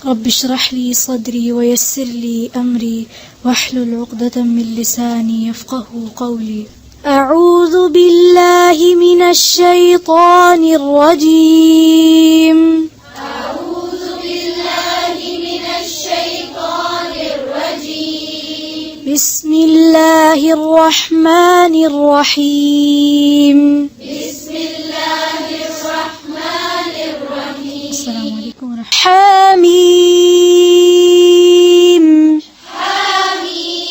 رب اشرح لي صدري ويسر لي أمري واحلل عقدة من لساني يفقه قولي. أعوذ بالله من الشيطان الرجيم. أعوذ بالله من الشيطان الرجيم. بسم الله الرحمن الرحيم. بسم الله الرحمن الرحيم. السلام عليكم ورحمة الله. حميم. حميم.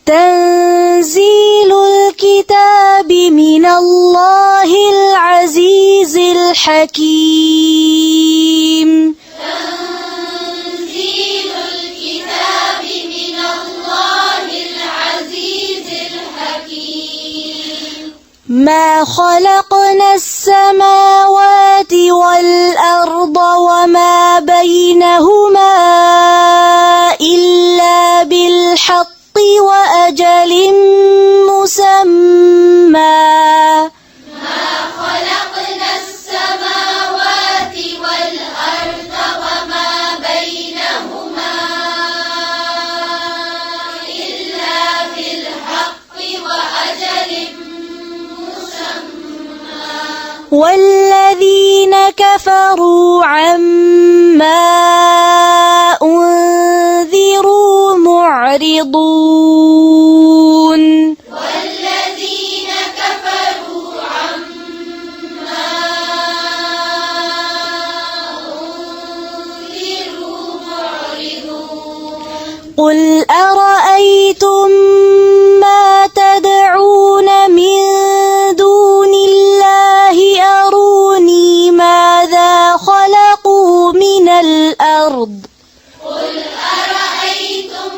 تنزيل الكتاب من الله العزيز الحكيم. تنزيل الكتاب من الله العزيز الحكيم. ما خلقنا السماوات والأرض وما بينهما إلا بالحق وأجل مسمى. ما خلقنا السماوات والأرض وما بينهما إلا بالحق وأجل مسمى. والذين كفروا عما أنذروا معرضون. والذين كفروا عما أنذروا معرضون. قل أرأيتم ما تدعون من دون الله أروني ماذا خلقوا من الأرض. قل أرأيتم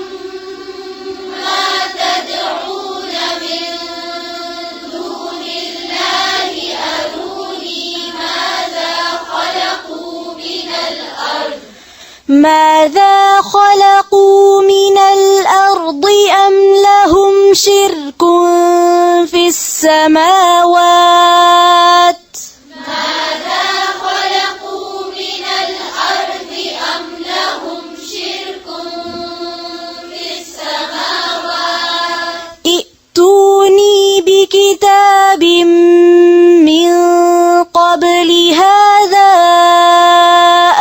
ما تدعون من دون الله أروني ماذا خلقوا من الأرض. ماذا خلقوا من الأرض أم لهم شرك في السماوات. ماذا خلقوا من الأرض أم لهم شرك في السماوات. ائتوني بكتاب من قبل هذا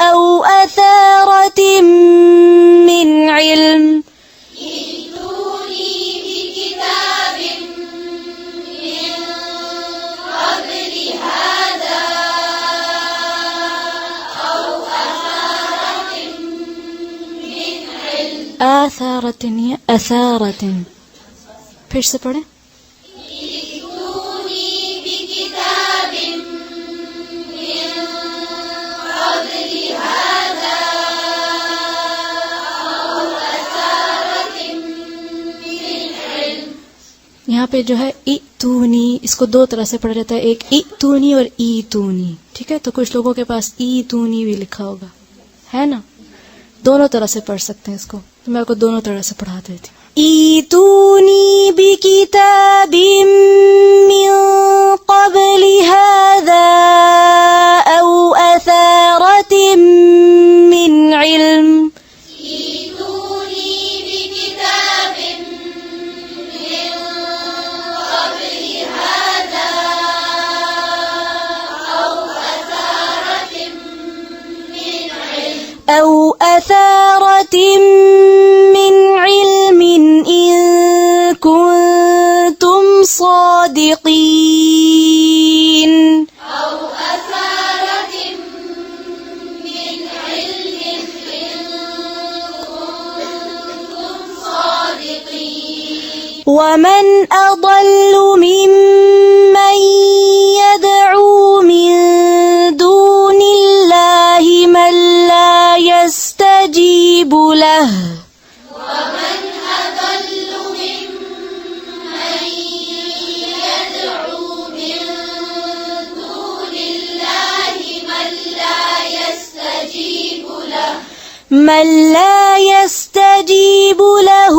أو أثارة من علم. ائتوني بكتاب من قبل هذا أو أثارة من علم. آثارة या أثارة. फिर से पढ़े. ائتوني بكتاب من قبل هذا أو أثارة من علم. यहाँ पे जो है ईतूनी, इसको दो तरह से पढ़ा जाता है, एक ईतूनी और ईतूनी. ठीक है, तो कुछ लोगों के पास ईतूनी भी लिखा होगा, है ना. दोनों तरह से पढ़ सकते हैं इसको, तो मैं आपको दोनों तरह से पढ़ा देती हूँ. ईतूनी बिकिताबिम मिन क़ब्लि हाज़ा औ असारतिम मिन इल्म. ائتوني بكتاب من قبل هذا أو أثارة من علم. أو أثارة من علم إن كنتم صادقين. أو أثارة من علم إن كنتم صادقين. ومن أضل ممن يدعو من دون الله من لا يستجيب له. ومن أضل ممن يدعو من دون الله من لا يستجيب له. من لا يستجيب له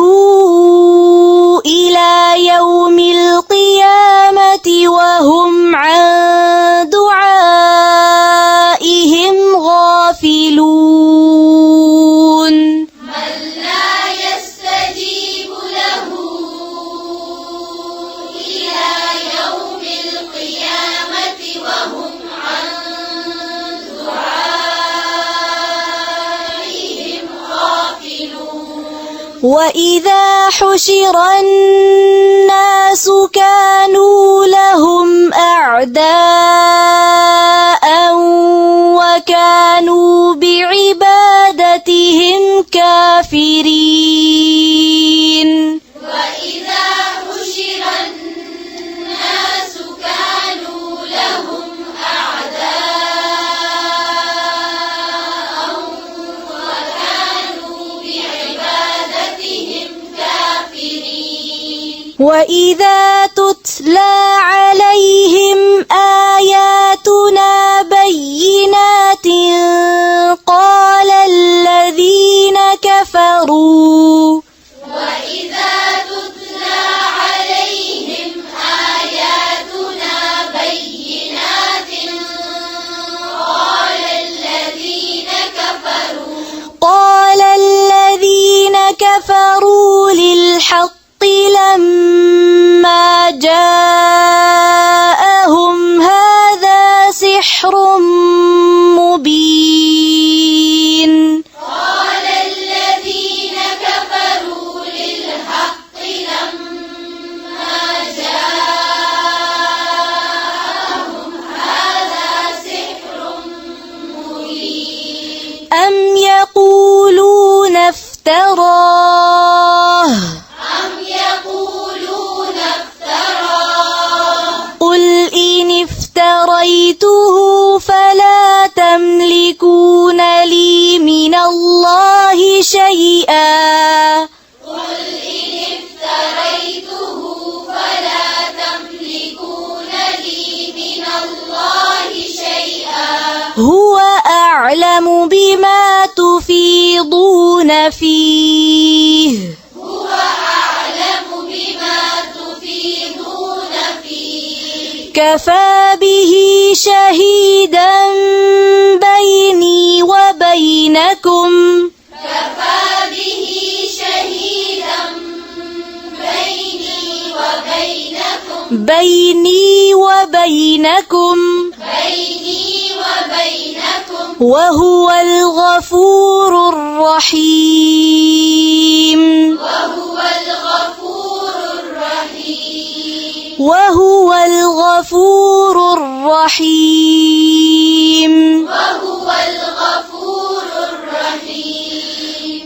إلى يوم القيامة وهم عن دعائهم غافلون. القيامة وهم عن دعائهم غافلون وإذا حشر الناس كانوا لهم أعداء وكانوا بعبادتهم كافرين وإذا حشر الناس كانوا لهم أعداء وكانوا بعبادتهم كافرين وإذا تتلى عليهم آياتنا بينات قال الذين كفروا وإذا تتلى عليهم آياتنا بينات قال الذين كفروا للحق لما جاءهم هذا سحر مبين قال الذين كفروا للحق لما جاءهم هذا سحر مبين أم يقولون افتراه قل إن افتريته فلا تملكون لي من الله شيئا هو أعلم بما تفيضون فيه كفى به شهيدا بيني وبينكم وهو الغفور الرحيم وهو الغفور الرحيم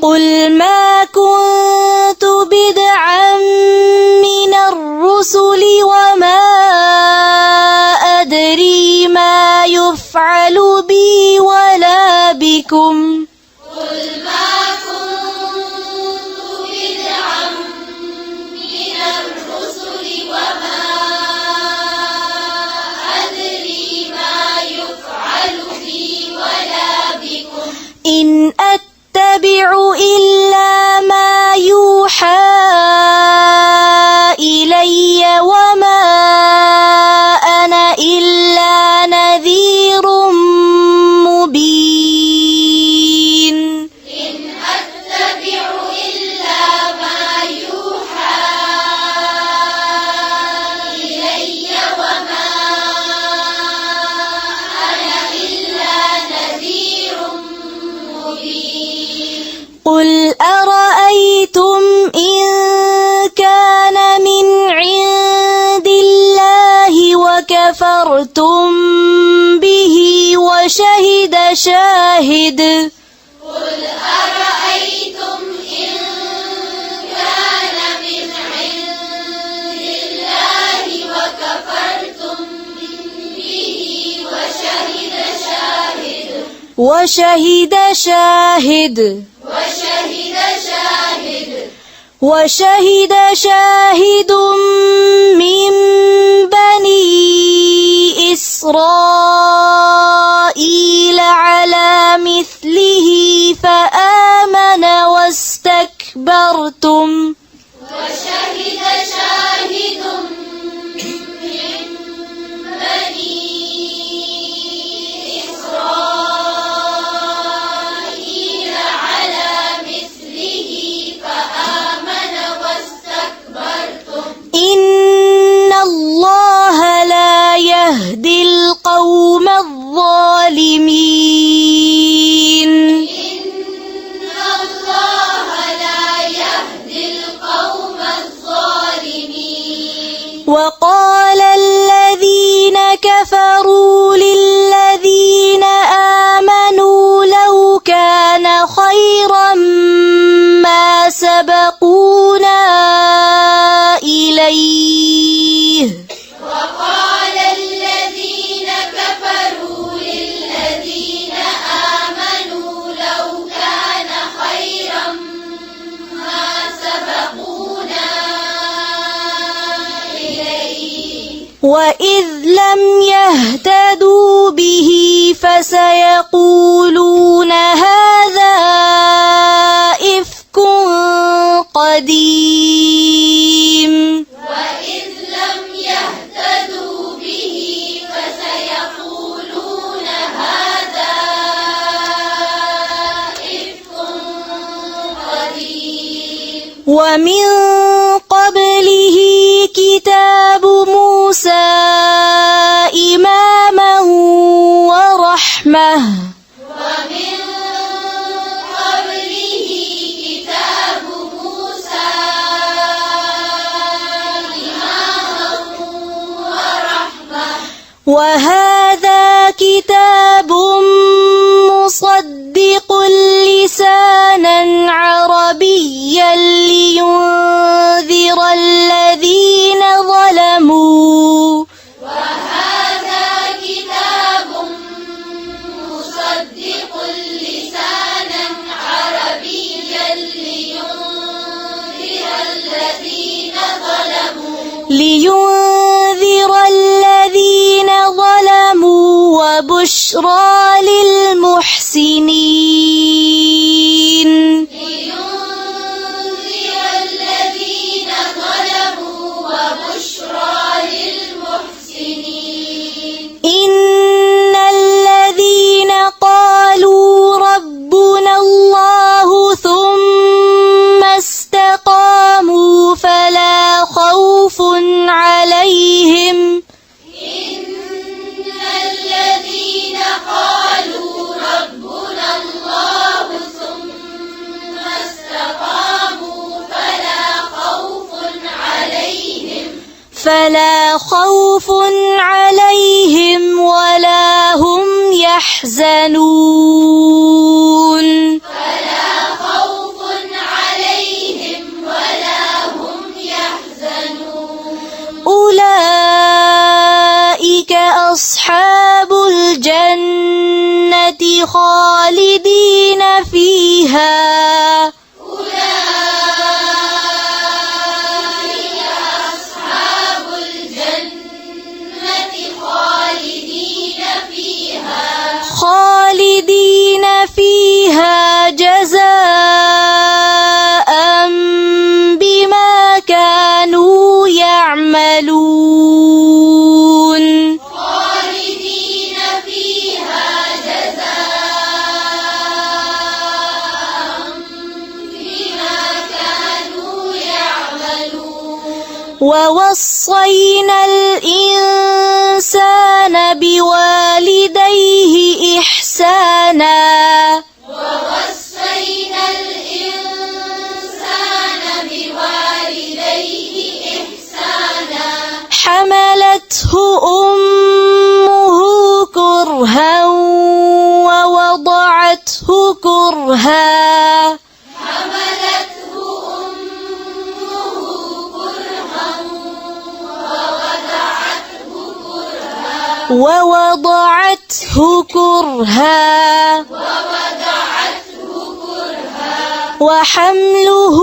قل ما كنت بدعا من الرسل وما أدري ما يفعل بي ولا بكم إن أتبع إلا ما يوحى إلي وما أنا إلا نذير مبين قل أرأيتم إن كان من عند الله وكفرتم به وشهد شاهد وشهد شاهد من بني إسرائيل على مثله فآمن واستكبرتم إن كفروا للذين آمنوا لو كان خيرا ما سبقونا إليه وقال الذين كفروا للذين آمنوا لو كان خيرا ما سبقونا إليه وإذ لم يهتدوا به فسيقولون هذا إفك قديم وإذ لم يهتدوا به فسيقولون هذا إفك قديم ومن قبله كتاب موسى إماما ورحمة ومن قبله كتاب موسى إماما ورحمة وهذا كتاب مصدق لسانا عربيا لينذر الذين ظلموا وهذا كتاب مصدق لسانا عربيا لينذر الذين ظلموا وبشرى للمحسنين لينذر الذين ظلموا وبشرى للمحسنين إن الذين قالوا ربنا الله ثم استقاموا فلا خوف عليهم إن الذين قالوا ربنا الله ثم استقاموا فلا خوف عليهم ولا هم يحزنون فلا خوف عليهم ولا هم يحزنون أولئك أصحاب الجنة خالدين فيها أولئك أصحاب الجنة خالدين فيها جزاء بما كانوا يعملون خالدين فيها جزاء بما كانوا يعملون ووصينا الإنسان بوالديه إحسانا ووصينا الإنسان بوالديه إحسانا حملته أمه كرها ووضعته كرها حملته أمه كرها ووضعته كرها وحمله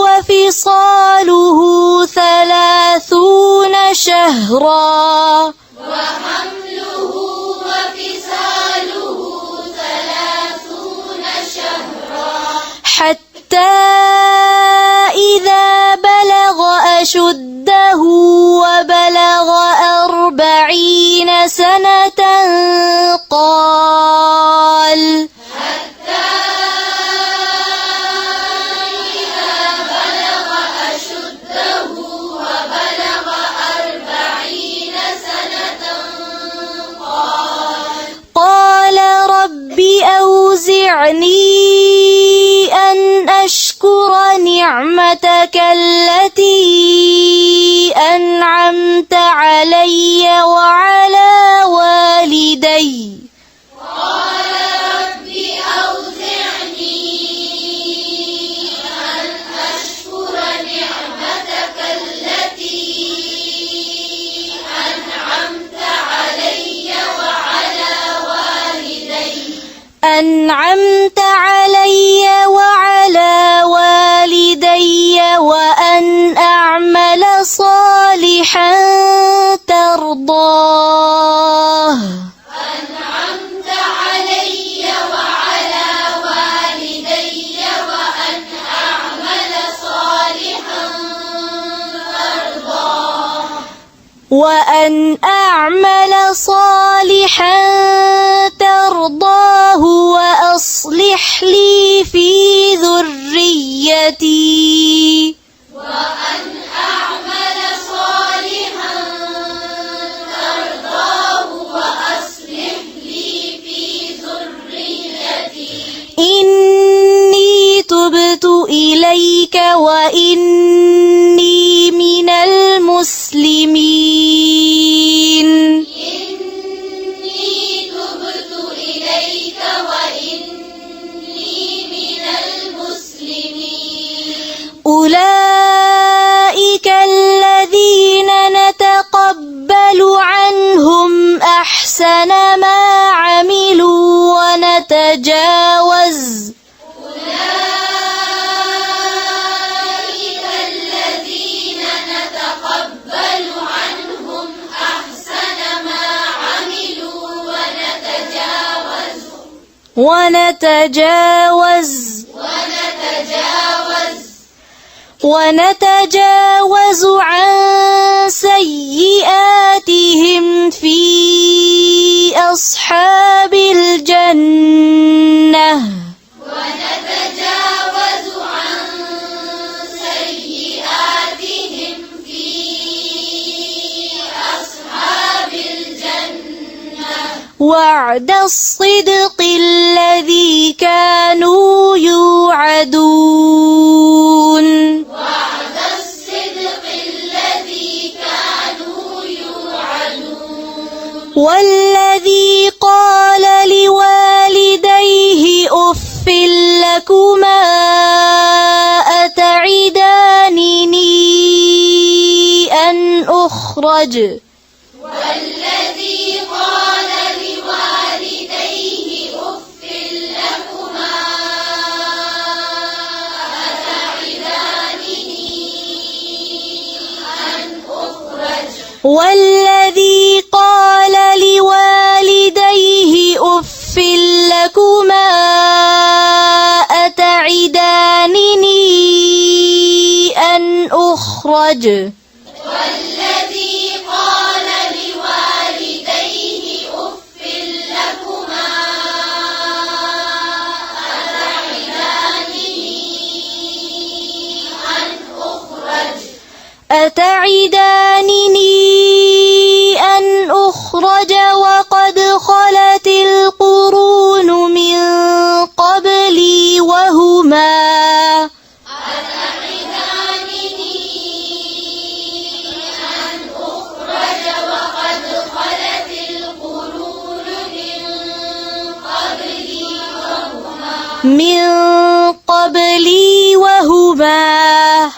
وفصاله 30 شهرا وحمله وفصاله 30 شهرا حتى إذا بلغ أشده وبلغ 40 سنة قال حتى إذا بلغ أشده وبلغ 40 سنة قال رب أوزعني أن أشكر أنعمت علي وعلى والدي وأن أعمل صالحا ترضاه أنعمت علي وعلى والدي وأن أعمل صالحا ترضاه وأن أعمل صالحا ترضاه وأصلح لي في ذريتي وأن أعمل صالحا ترضاه وأصلح لي في ذريتي إني تبت إليك وإني من المسلمين إني تبت إليك وإني من المسلمين أولئك الذين نتقبل عنهم أحسن ما عملوا ونتجاوز أولئك الذين نتقبل عنهم أحسن ما عملوا ونتجاوز عن سيئاتهم في أصحاب الجنة ونتجاوز عن سيئاتهم في أصحاب الجنة وعد الصدق الذي كانوا يوعدون وعد الصدق الذي كانوا يوعدون والذي قال لوالديه أف لكما أتعدانني أن أخرج والذي قال لوالديه أف لكما أتعدانني أن أخرج والذي قال لوالديه أف لكما أتعدانني أن أخرج والذي قال لوالديه أف لكما أتعدانني أن أخرج وقد خلت القرون من قبلي وهما من قبلي وهما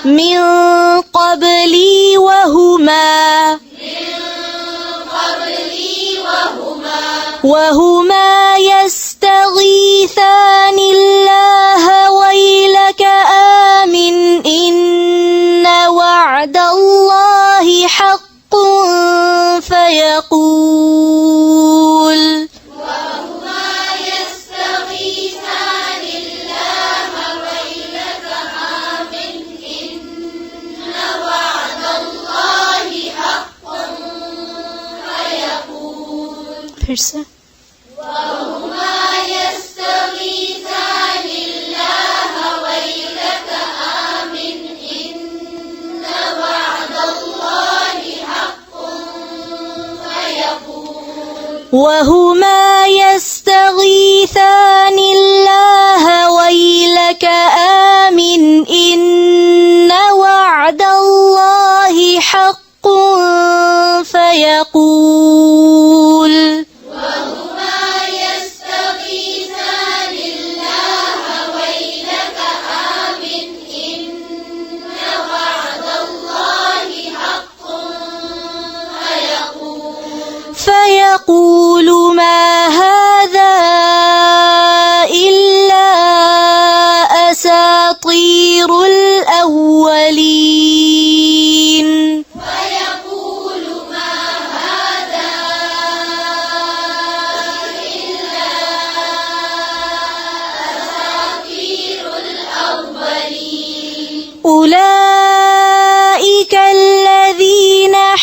من قبلي وهما وهما يستغيثان الله ويلك آمن إن وعد الله حق فيقول फिर से وهما يستغيثان الله ويلك آمن إن وعد الله حق فيقول وهما يستغيثان الله ويلك آمن إن وعد الله حق فيقول وهما يستغيثان الله ويلك آمن إن وعد الله حق فيقول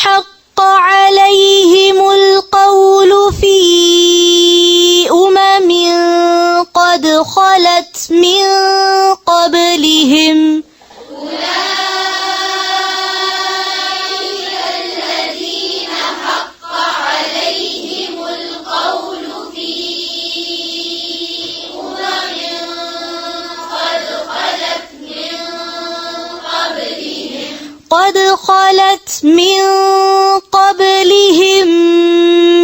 حق عليهم القول في أمم قد خلت من قبلهم أولئك الذين حق عليهم القول في أمم قد خلت من قبلهم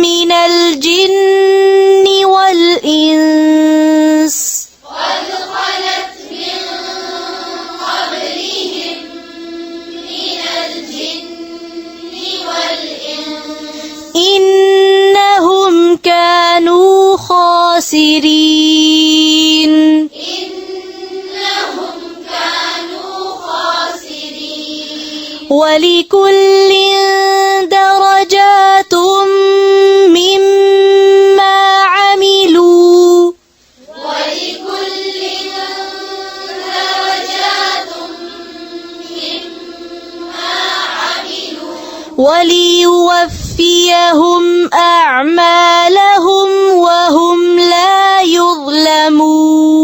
من الجن والإنس إنهم كانوا خاسرين ولكل درجات مما عملوا وليوفيهم أعمالهم وهم لا يظلمون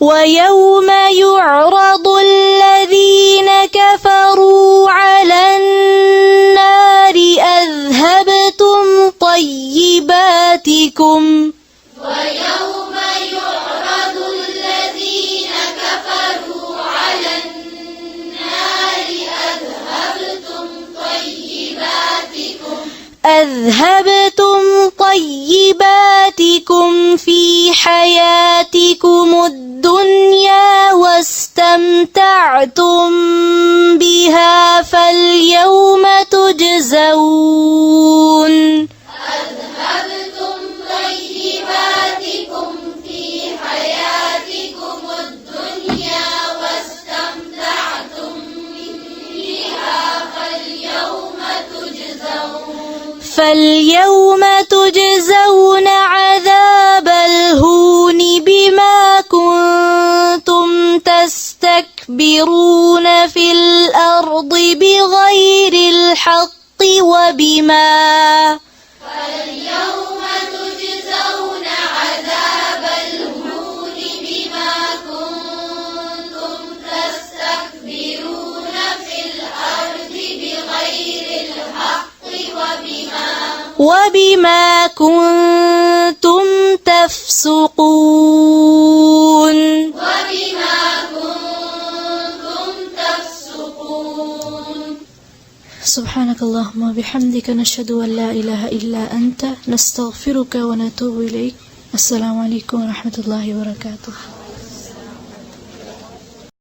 ويوم يعرض الذين كفروا على النار أذهبتم طيباتكم ويوم يعرض الذين كفروا على النار أذهبتم طيباتكم في حياتكم الدنيا واستمتعتم بها فاليوم تجزون أذهبتم طيباتكم في حياتكم الدنيا واستمتعتم بها فاليوم تجزون عذاب الهون بما كنتم تستكبرون في الأرض بغير الحق فاليوم تجزون عذاب الهون بما كنتم تستكبرون في الأرض بغير الحق وبما كنتم تفسقون سبحانك اللهم وبحمدك نشهد أن لا إله إلا أنت نستغفرك ونتوب إليك. السلام عليكم ورحمة الله وبركاته.